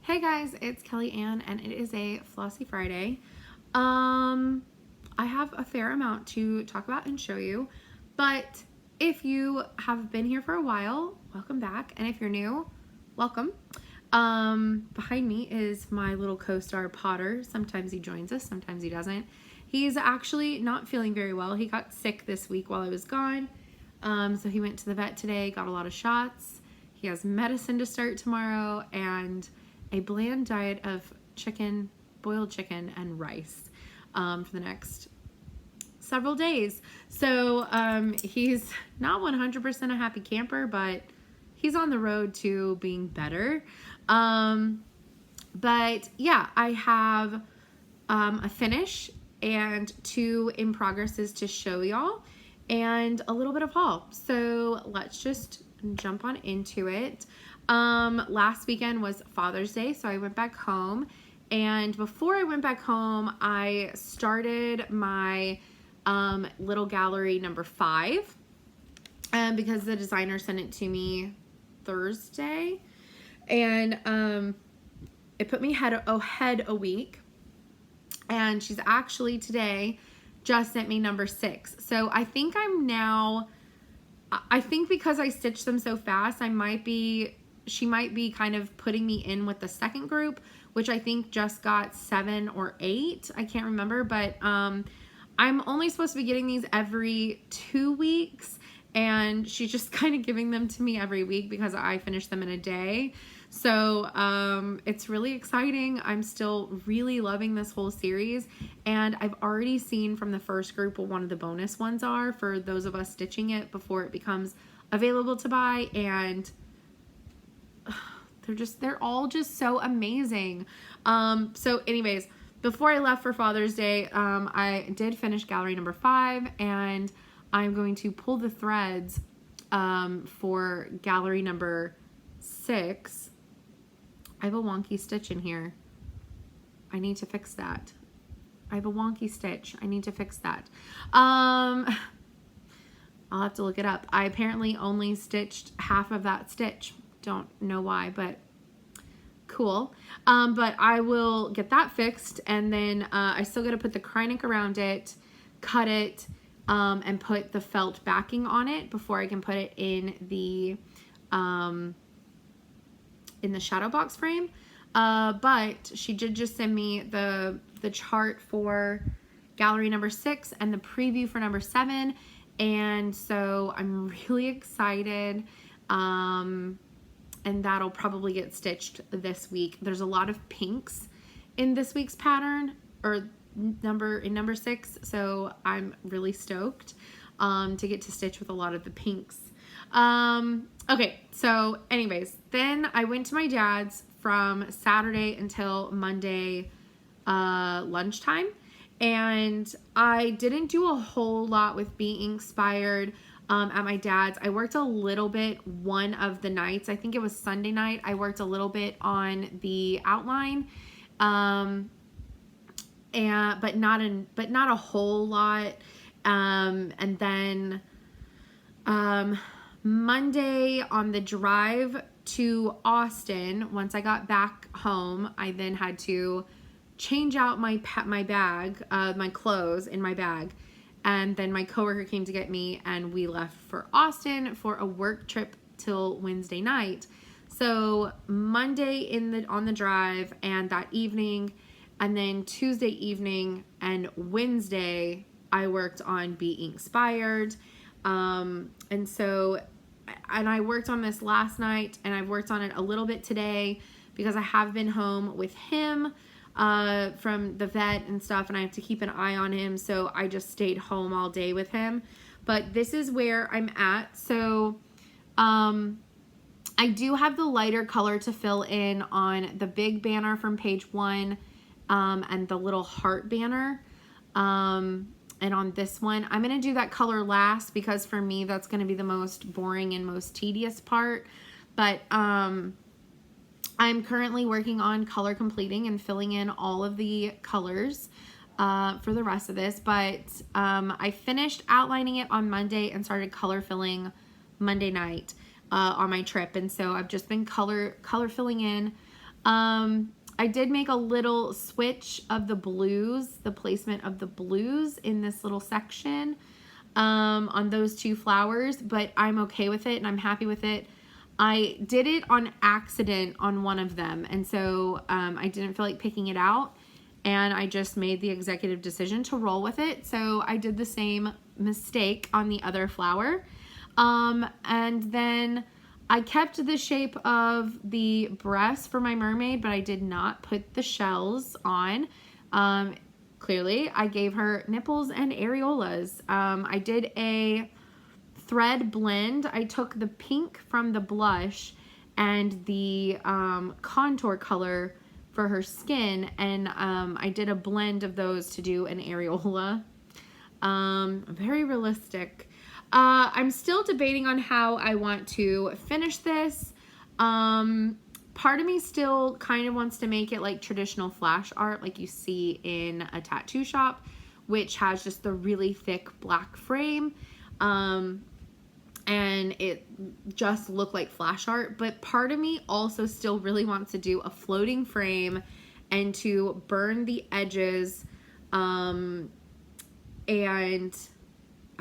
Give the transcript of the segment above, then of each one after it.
Hey guys, it's Kelly Ann and it is a Flossy Friday. I have a fair amount to talk about and show you, but if you have been here for a while, welcome back, and if you're new, welcome. Behind me is my little co-star Potter. Sometimes he joins us, sometimes he doesn't. He's actually not feeling very well. He got sick this week while I was gone, so he went to the vet today, got a lot of shots. He has medicine to start tomorrow, and a bland diet of chicken, boiled chicken, and rice for the next several days. So he's not 100% a happy camper, but he's on the road to being better. But yeah, I have a finish and 2 in progresses to show y'all and a little bit of haul. So let's just jump on into it. Last weekend was Father's Day, so I went back home, and before I went back home, I started my little gallery number 5, because the designer sent it to me Thursday, and it put me ahead a week, and she's actually today just sent me number 6. So I think because I stitched them so fast, she might be kind of putting me in with the second group, which I think just got 7 or 8. I can't remember, but I'm only supposed to be getting these every 2 weeks, and she's just kind of giving them to me every week because I finish them in a day. So it's really exciting. I'm still really loving this whole series, and I've already seen from the first group what one of the bonus ones are for those of us stitching it before it becomes available to buy, and they're all just so amazing. So anyways, before I left for Father's Day, I did finish gallery number 5, and I'm going to pull the threads for gallery number 6. I have a wonky stitch in here. I need to fix that. I have a wonky stitch. I need to fix that. I'll have to look it up. I apparently only stitched half of that stitch. Don't know why, but cool. But I will get that fixed, and then I still got to put the Kreinik around it, cut it, and put the felt backing on it before I can put it in the shadow box frame. But she did just send me the chart for gallery number 6 and the preview for number 7, and so I'm really excited. And that'll probably get stitched this week. There's a lot of pinks in this week's pattern, or number 6, so I'm really stoked to get to stitch with a lot of the pinks. Okay, so anyways, then I went to my dad's from Saturday until Monday lunchtime, and I didn't do a whole lot with being inspired at my dad's. I worked a little bit one of the nights. I think it was Sunday night. I worked a little bit on the outline, but not a whole lot. And then Monday on the drive to Austin, once I got back home, I then had to change out my bag, my clothes in my bag. And then my coworker came to get me, and we left for Austin for a work trip till Wednesday night. So Monday on the drive, and that evening, and then Tuesday evening and Wednesday, I worked on Be Inspired. And I worked on this last night, and I've worked on it a little bit today because I have been home with him from the vet and stuff, and I have to keep an eye on him, so I just stayed home all day with him. But this is where I'm at. So I do have the lighter color to fill in on the big banner from page 1 and the little heart banner, and on this one I'm going to do that color last because for me that's going to be the most boring and most tedious part. But I'm currently working on color completing and filling in all of the colors for the rest of this, but I finished outlining it on Monday and started color filling Monday night on my trip, and so I've just been color filling in I did make a little switch of the blues, the placement of the blues in this little section on those two flowers, but I'm okay with it and I'm happy with it. I did it on accident on one of them, and so I didn't feel like picking it out, and I just made the executive decision to roll with it. So I did the same mistake on the other flower, and then I kept the shape of the breast for my mermaid, but I did not put the shells on. Clearly, I gave her nipples and areolas. I did a thread blend. I took the pink from the blush and the contour color for her skin, and I did a blend of those to do an areola. Very realistic. I'm still debating on how I want to finish this. Part of me still kind of wants to make it like traditional flash art like you see in a tattoo shop, which has just the really thick black frame. And it just looked like flash art. But part of me also still really wants to do a floating frame and to burn the edges, and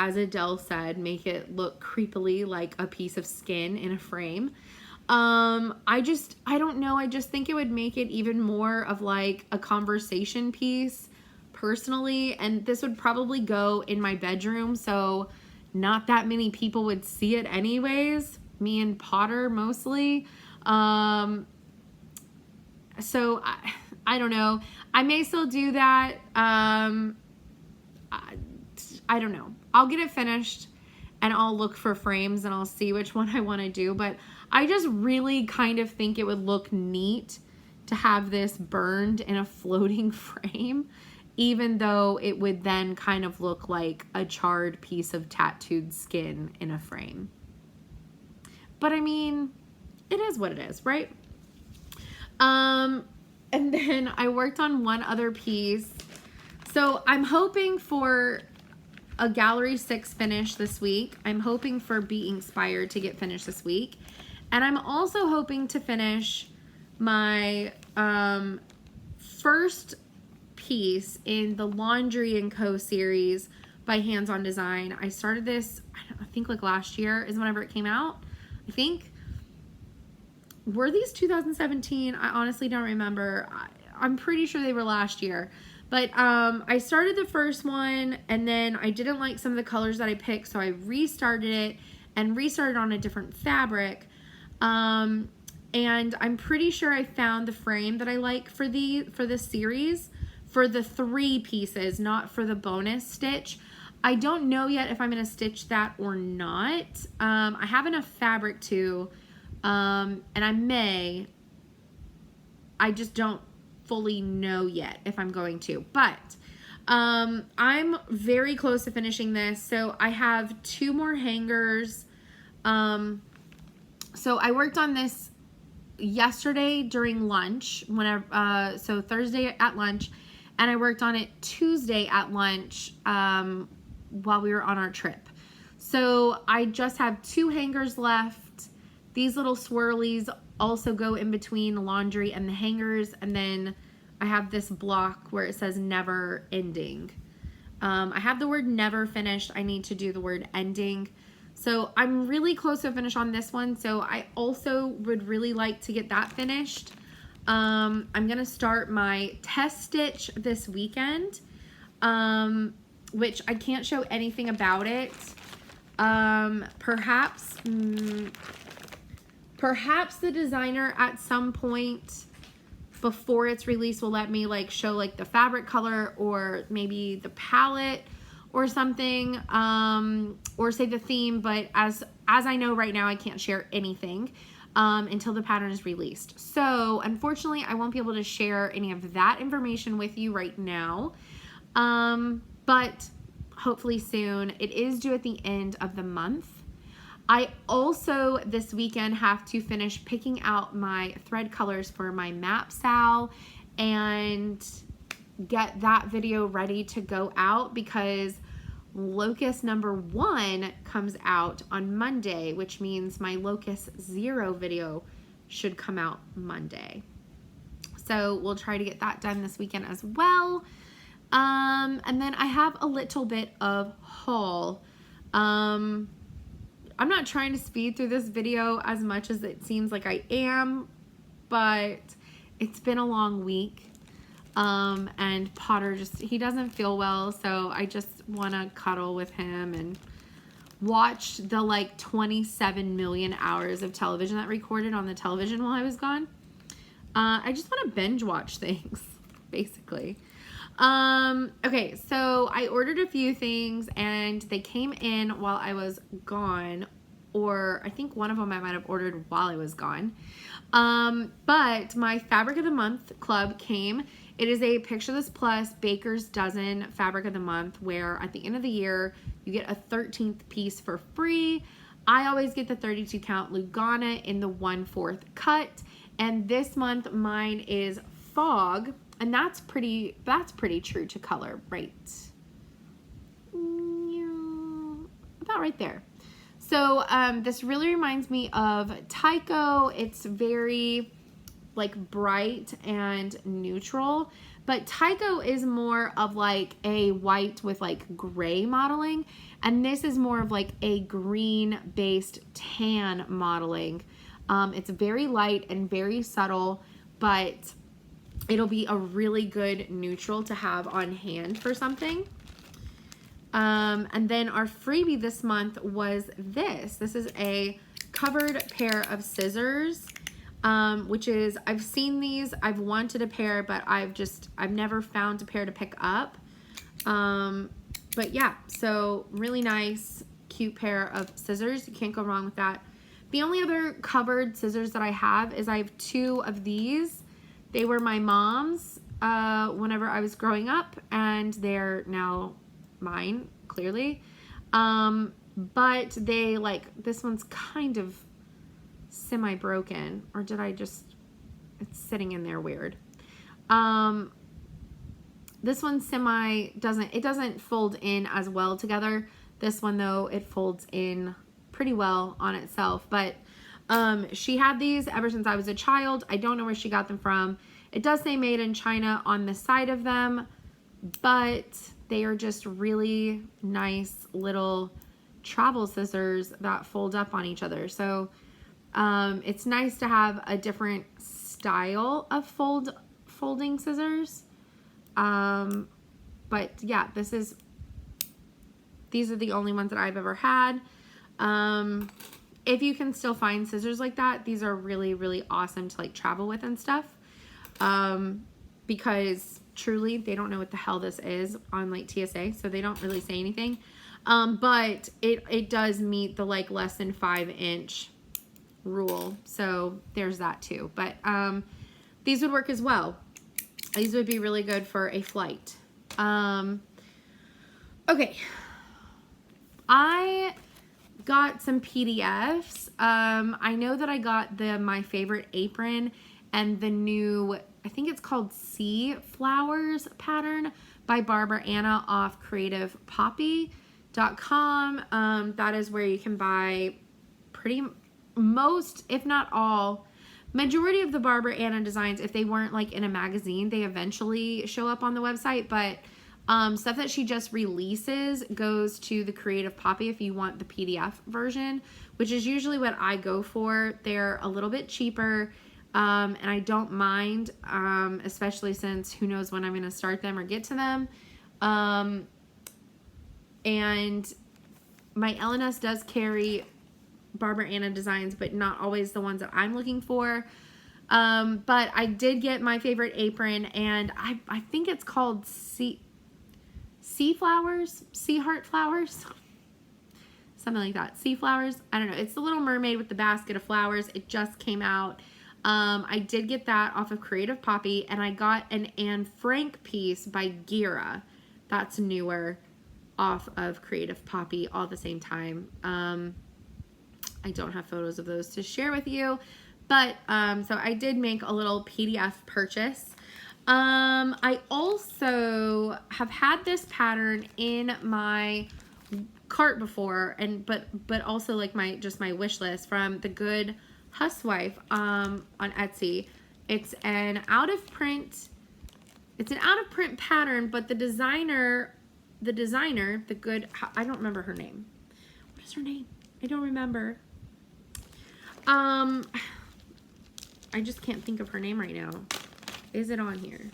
as Adele said, make it look creepily like a piece of skin in a frame. I don't know. I just think it would make it even more of like a conversation piece personally. And this would probably go in my bedroom, so not that many people would see it anyways. Me and Potter mostly. So I don't know. I may still do that. I don't know. I'll get it finished and I'll look for frames and I'll see which one I want to do. But I just really kind of think it would look neat to have this burned in a floating frame, even though it would then kind of look like a charred piece of tattooed skin in a frame. But I mean, it is what it is, right? And then I worked on one other piece. So I'm hoping for a Gallery 6 finish this week. I'm hoping for Be Inspired to get finished this week. And I'm also hoping to finish my first piece in the Laundry & Co. series by Hands On Design. I started this, I think like last year is whenever it came out, I think. Were these 2017? I honestly don't remember. I'm pretty sure they were last year. But I started the first one, and then I didn't like some of the colors that I picked, so I restarted it and restarted on a different fabric. And I'm pretty sure I found the frame that I like for this series for the 3 pieces, not for the bonus stitch. I don't know yet if I'm going to stitch that or not. I have enough fabric to, and I just don't fully know yet if I'm going to, but I'm very close to finishing this. So I have 2 more hangers. So I worked on this yesterday during lunch, so Thursday at lunch, and I worked on it Tuesday at lunch while we were on our trip. So I just have 2 hangers left. These little swirlies also go in between the laundry and the hangers, and then I have this block where it says never ending. I have the word never finished. I need to do the word ending. So I'm really close to a finish on this one. So I also would really like to get that finished. I'm going to start my test stitch this weekend, which I can't show anything about it. Perhaps the designer at some point before its release will let me like show like the fabric color or maybe the palette or something, or say the theme, but as I know right now, I can't share anything until the pattern is released. So unfortunately, I won't be able to share any of that information with you right now, but hopefully soon. It is due at the end of the month. I also this weekend have to finish picking out my thread colors for my map sal and get that video ready to go out, because locust number 1 comes out on Monday, which means my locust 0 video should come out Monday. So we'll try to get that done this weekend as well. And then I have a little bit of haul. I'm not trying to speed through this video as much as it seems like I am, but it's been a long week. And Potter he doesn't feel well, so I just want to cuddle with him and watch the like 27 million hours of television that recorded on the television while I was gone. I just want to binge watch things, basically. Okay, so I ordered a few things and they came in while I was gone, or I think one of them I might have ordered while I was gone. But my Fabric of the Month club came. It is a Picture This Plus Baker's Dozen Fabric of the Month, where at the end of the year, you get a 13th piece for free. I always get the 32 count Lugana in the 1/4 cut. And this month mine is Fog, and that's pretty true to color, right? About right there. So this really reminds me of Tycho. It's very like bright and neutral, but Tycho is more of like a white with like gray modeling, and this is more of like a green based tan modeling. It's very light and very subtle, but it'll be a really good neutral to have on hand for something. And then our freebie this month was this. This is a covered pair of scissors, which is, I've seen these, I've wanted a pair, but I've never found a pair to pick up. But yeah, so really nice, cute pair of scissors. You can't go wrong with that. The only other covered scissors that I have is I have two of these. They were my mom's whenever I was growing up, and they're now mine, clearly. But they this one's kind of semi-broken, or did I just, it's sitting in there weird. This one it doesn't fold in as well together. This one though, it folds in pretty well on itself, but she had these ever since I was a child. I don't know where she got them from. It does say made in China on the side of them, but they are just really nice little travel scissors that fold up on each other. So it's nice to have a different style of folding scissors. But yeah, these are the only ones that I've ever had. If you can still find scissors like that, these are really, really awesome to like travel with and stuff. Because truly they don't know what the hell this is on like TSA, so they don't really say anything. But it does meet the like less than 5-inch rule. So there's that too. But, these would work as well. These would be really good for a flight. Okay. I got some PDFs. I know that I got My Favorite Apron and the new, I think it's called Sea Flowers pattern by Barbara Anna off creativepoppy.com. That is where you can buy most, if not all, majority of the Barbara Anna designs. If they weren't like in a magazine, they eventually show up on the website, but stuff that she just releases goes to the Creative Poppy if you want the PDF version, which is usually what I go for. They're a little bit cheaper, and I don't mind, especially since who knows when I'm going to start them or get to them. And my LNS does carry Barbara Anna designs, but not always the ones that I'm looking for. But I did get My Favorite Apron, and I think it's called Sea Flowers, Sea Heart Flowers, something like that. Sea Flowers, I don't know. It's the Little Mermaid with the basket of flowers. It just came out. I did get that off of Creative Poppy, and I got an Anne Frank piece by Gira. That's newer, off of Creative Poppy all at the same time. I don't have photos of those to share with you, but so I did make a little PDF purchase. I also have had this pattern in my cart before, but also like my wish list from The Good Housewife on Etsy. It's an out of print pattern, but the designer, I don't remember her name. What is her name? I don't remember. I just can't think of her name right now. Is it on here?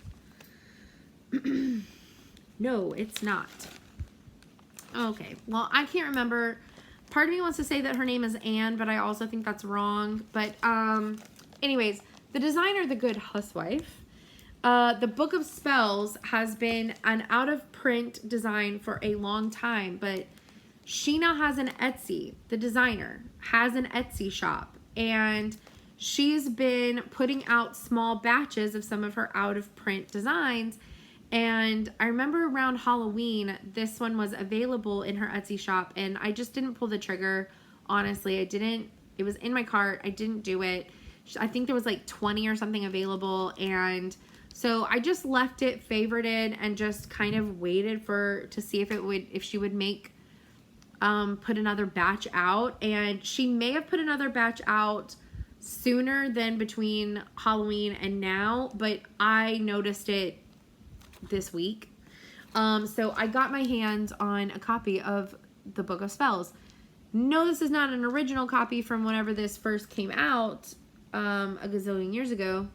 No, it's not. Okay, well, I can't remember. Part of me wants to say that her name is Anne, but I also think that's wrong. But anyways, the designer, The Good Housewife, the Book of Spells has been an out-of-print design for a long time, but she now has an Etsy. The designer has an Etsy shop, and she's been putting out small batches of some of her out-of-print designs. And I remember around Halloween, this one was available in her Etsy shop, and I just didn't pull the trigger. Honestly, I didn't. It was in my cart. I didn't do it. I think there was like 20 or something available, and so I just left it favorited and just kind of waited to see if she would make put another batch out. And she may have put another batch out sooner than between Halloween and now, but I noticed it this week. So I got my hands on a copy of the Book of Spells. No, this is not an original copy from whenever this first came out, a gazillion years ago.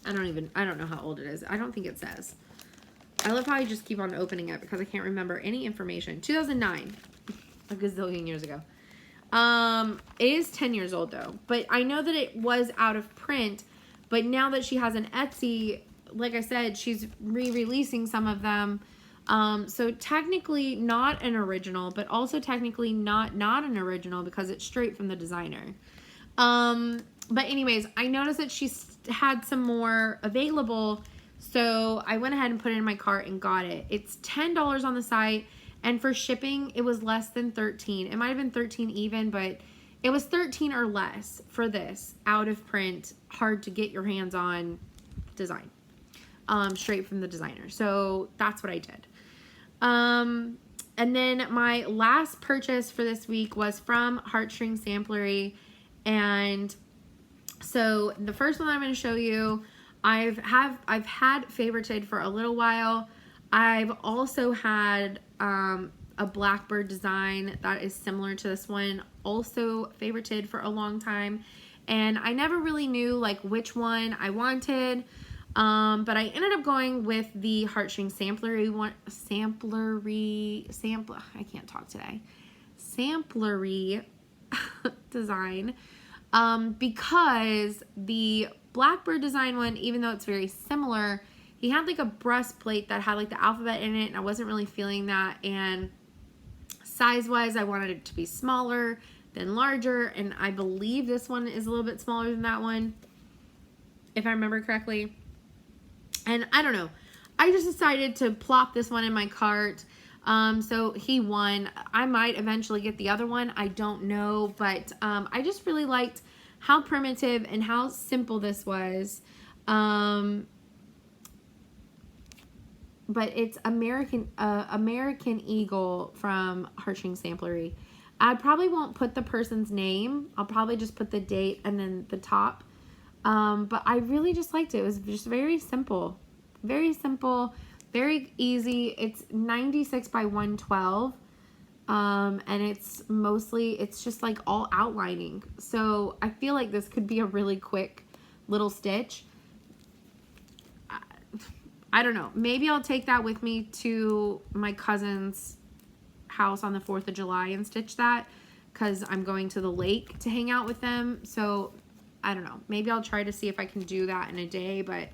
I don't know how old it is. I don't think it says. I love how I just keep on opening it because I can't remember any information. 2009, a gazillion years ago. It is 10 years old though, but I know that it was out of print, but now that she has an Etsy, like I said, she's re-releasing some of them. So technically not an original, but also technically not an original because it's straight from the designer. But anyways, I noticed that she's had some more available, so I went ahead and put it in my cart and got it. It's $10 on the site, and for shipping, it was less than $13. It might have been $13 even, but it was $13 or less for this out of print, hard to get your hands on design. Straight from the designer. So that's what I did. And then my last purchase for this week was from Heartstring Samplery. And so the first one I'm going to show you, I've had favorited for a little while. I've also had a Blackbird design that is similar to this one, also favorited for a long time. And I never really knew like which one I wanted. But I ended up going with the Heartstring Samplery design, because the Blackbird design one, even though it's very similar, he had like a breastplate that had like the alphabet in it, and I wasn't really feeling that. And size-wise, I wanted it to be smaller than larger, and I believe this one is a little bit smaller than that one, if I remember correctly. And I don't know. I just decided to plop this one in my cart. So he won. I might eventually get the other one. I don't know. But I just really liked how primitive and how simple this was. But it's American Eagle from Heartstring Samplery. I probably won't put the person's name. I'll probably just put the date and then the top. But I really just liked it. It was just very simple, very easy. It's 96 by 112. And it's just like all outlining. So I feel like this could be a really quick little stitch. I don't know. Maybe I'll take that with me to my cousin's house on the 4th of July and stitch that, because I'm going to the lake to hang out with them. So I don't know. Maybe I'll try to see if I can do that in a day, but,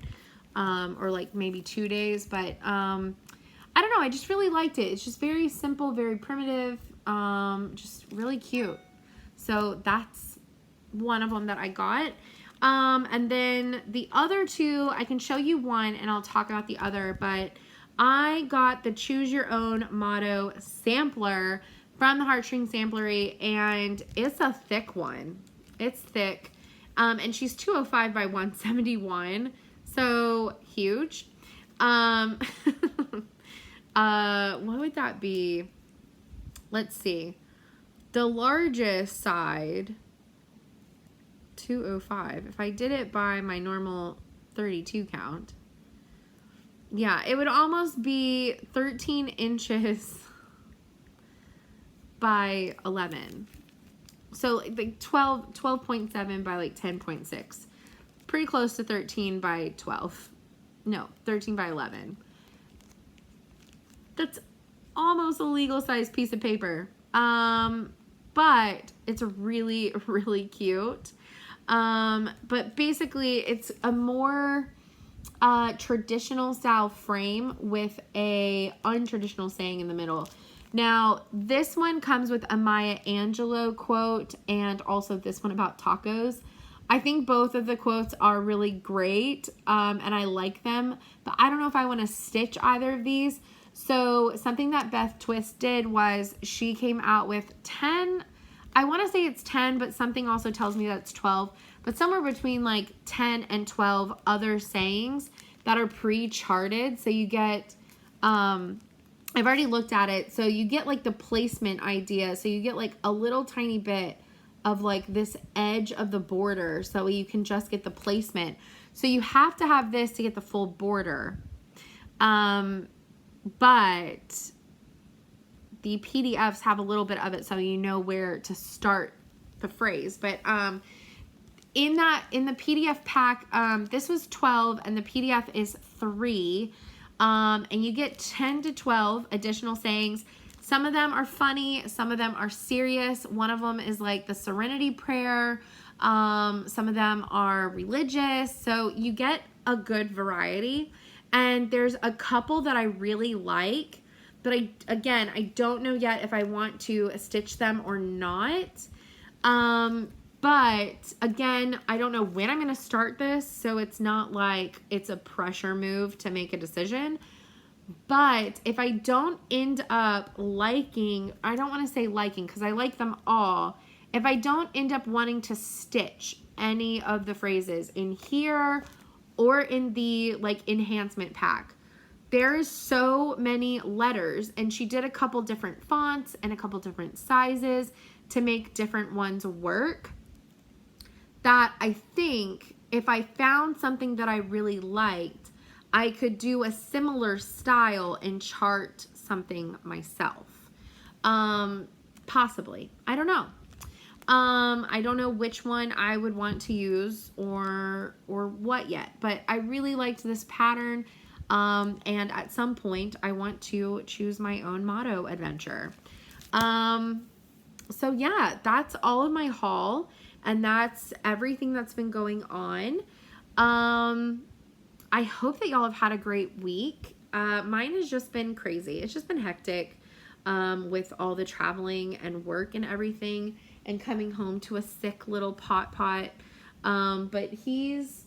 or like maybe 2 days, but, I don't know. I just really liked it. It's just very simple, very primitive, just really cute. So that's one of them that I got. And then the other two, I can show you one and I'll talk about the other, but I got the Choose Your Own Motto sampler from the Heartstring Samplery, and it's a thick one. It's thick. And she's 205 by 171, so huge. What would that be? Let's see. The largest side 205. If I did it by my normal 32 count, yeah, it would almost be 13 inches by 11. So like 12.7 by like 10.6. Pretty close to 13 by 12. No, 13 by 11. That's almost a legal size piece of paper. But it's really, really cute. But basically it's a more traditional style frame with a untraditional saying in the middle. Now, this one comes with a Maya Angelou quote and also this one about tacos. I think both of the quotes are really great, and I like them, but I don't know if I want to stitch either of these. So something that Beth Twist did was she came out with 10, I want to say it's 10, but something also tells me that's 12, but somewhere between like 10 and 12 other sayings that are pre-charted. So you get, I've already looked at it. So you get like the placement idea. So you get like a little tiny bit of like this edge of the border so you can just get the placement. So you have to have this to get the full border. But the PDFs have a little bit of it so you know where to start the phrase. But in the PDF pack, this was 12 and the PDF is 3. And you get 10 to 12 additional sayings. Some of them are funny, some of them are serious. One of them is like the Serenity Prayer. Some of them are religious. So you get a good variety. And there's a couple that I really like, but I don't know yet if I want to stitch them or not. But again, I don't know when I'm going to start this, so it's not like it's a pressure move to make a decision. But if I don't end up liking, I don't want to say liking because I like them all. If I don't end up wanting to stitch any of the phrases in here or in the like enhancement pack, there's so many letters, and she did a couple different fonts and a couple different sizes to make different ones work, that I think if I found something that I really liked, I could do a similar style and chart something myself. Possibly. I don't know. I don't know which one I would want to use or what yet, but I really liked this pattern. And at some point I want to choose my own motto adventure. So yeah, that's all of my haul, and that's everything that's been going on. I hope that y'all have had a great week. Mine has just been crazy. It's just been hectic with all the traveling and work and everything, and coming home to a sick little pot. But he's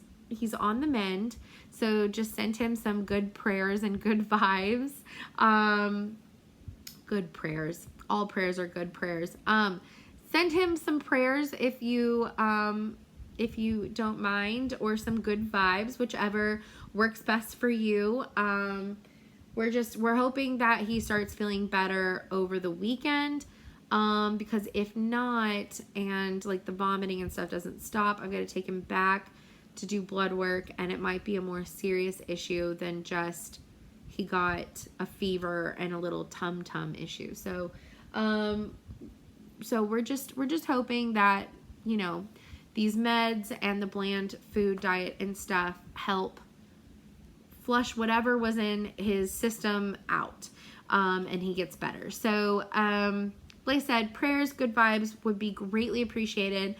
on the mend. So just send him some good prayers and good vibes. Good prayers. All prayers are good prayers. Send him some prayers if you don't mind, or some good vibes, whichever works best for you. We're hoping that he starts feeling better over the weekend. Because if not, and like the vomiting and stuff doesn't stop, I'm going to take him back to do blood work, and it might be a more serious issue than just he got a fever and a little tum-tum issue. So, so we're just hoping that, you know, these meds and the bland food diet and stuff help flush whatever was in his system out, and he gets better. So, like I said, prayers, good vibes would be greatly appreciated.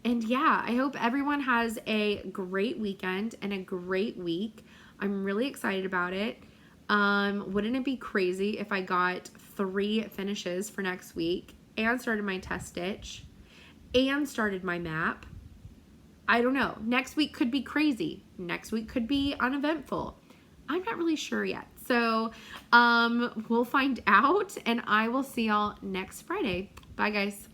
And yeah, I hope everyone has a great weekend and a great week. I'm really excited about it. Wouldn't it be crazy if I got 3 finishes for next week and started my test stitch and started my map? I don't know. Next week could be crazy. Next week could be uneventful. I'm not really sure yet. So we'll find out, and I will see y'all next Friday. Bye, guys.